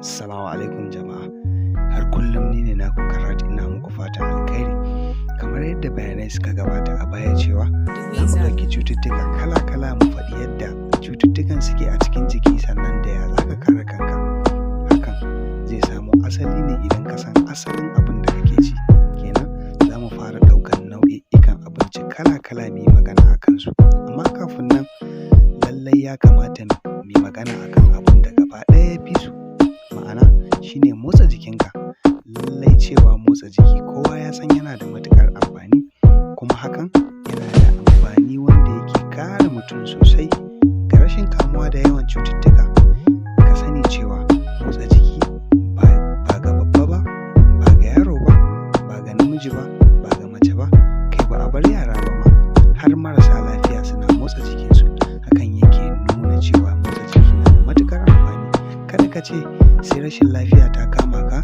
Assalamu alaikum jama'a. Har kullum ni ne naku Karat, ina muku fatan alkhairi. Kamar yadda bayanai suka gabata a baya cewa za mu ɗauki cututtuka kala-kala mu faɗi yadda cututtukan suke a cikin jiki sannan da ya za ka kare kanka. Hakan zai samo asali ne idan ka san asalin abin da kake ci. Kenan za mu fara ɗaukan nau'ikan abinci kala-kala mu yi magana a kansu. Amma kafin nan lallai ya kamata mu yi magana akan abin da gaba ɗaya ya fi su. Ma'ana shine motsa jikinka. Lallai cewa motsa jiki kowa ya san yana da matuƙar amfani, kuma hakan yana da amfani wanda yake kare mutum sosai ga rashin kamuwa da yawan cututtuka. Ka sani cewa motsa jiki ba ga babba ba, ba ga yaro ba, ba ga namiji ba, ba ga mace ba, kai ba a bar yara ba ma, har marasa lafiya suna motsa jikinsu. Hakan yake nuna cewa motsa jiki na da matuƙar amfani. Kada ka ce sai rashin lafiya ta kama ka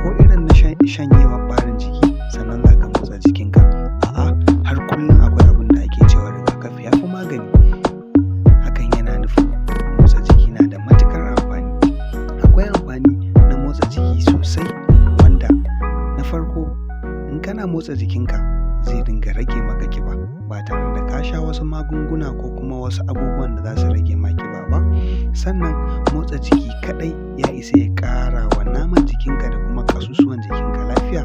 ko irin na shanyewar ɓarin jiki sannan za ka motsa jikinka. A'a, har kullum akwai abin da ake cewa rigakafi ya fi magani. Hakan yana nufin motsa jiki na da matuƙar amfani. Akwai amfani na motsa jiki sosai, wanda na farko in kana motsa jikinka zai dinga rage maka ƙiba ba tare da ka sha wasu magunguna ko kuma wasu abubuwan da za su rage ma ƙiba ba. Sannan motsa jiki kaɗai ya isa ya ƙara wa naman jikinka da kuma ƙasusuwan jikinka lafiya.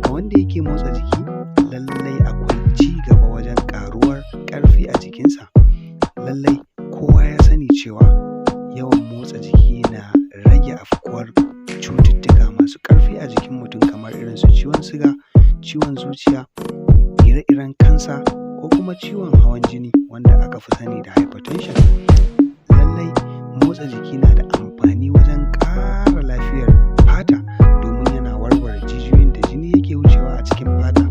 Ga wanda yake motsa jiki, lallai akwai ci gaba wajen ƙaruwar ƙarfi a jikinsa. Lallai kowa ya sani cewa yawan motsa jiki na rage afkuwar cututtuka masu ƙarfi a jikin mutum kamar irin su ciwon siga, ciwon zuciya, ire-iren kansa ko kuma ciwon hawan jini wanda aka fi sani da hypertension. Lallai motsa jiki na da amfani wajen ƙara lafiyar fata domin yana warware jijiyoyin da jini yake wucewa a cikin fata.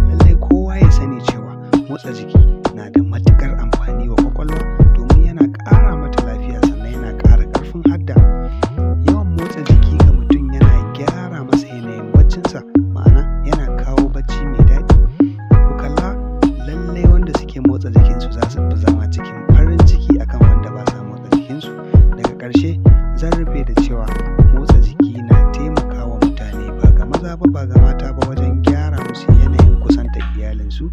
Lallai kowa ya sani cewa motsa jiki na da matuƙar amfani wa ƙwaƙwalwa domin yana ƙara mata lafiya sannan yana ƙara ƙarfin hadda. Yawan motsa jiki ga mutum yana gyara masa yanayin baccinsa, ma'ana yana kawo bacci mai daɗi. Ku kalla, lallai wanda suke motsa jikinsu za su fi zama cikin farin ciki akan wanda ba sa motsa jikinsu. Daga ƙarshe zan rufe da cewa motsa jiki na taimakawa mutane ba ga maza ba ga mata ba wajen gyara musu yanayin kusantar iyalinsu.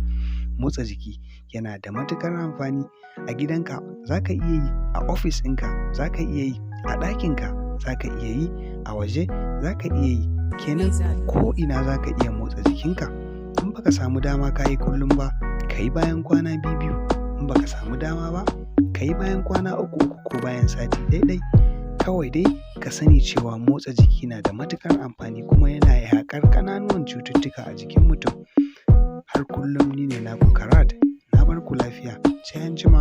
Motsa jiki yana da matuƙar amfani. A gidanka za ka iya yi, a ofis ɗinka za ka iya yi, a ɗakinka za ka iya yi, a waje za ka iya yi. Kenan ko ina za ka iya motsa jikinka. In baka samu dama ka yi kullum ba, ka yi bayan kwana biyu. In baka samu dama ba, ka yi bayan kwana uku ko bayan sati ɗai. Kawai dai ka sani cewa motsa jiki na da matuƙar amfani kuma yana yaƙar ƙananuwan cututtuka a jikin mutum. Har kullum ni ne naku Karat, na bar ku lafiya, sai anjima.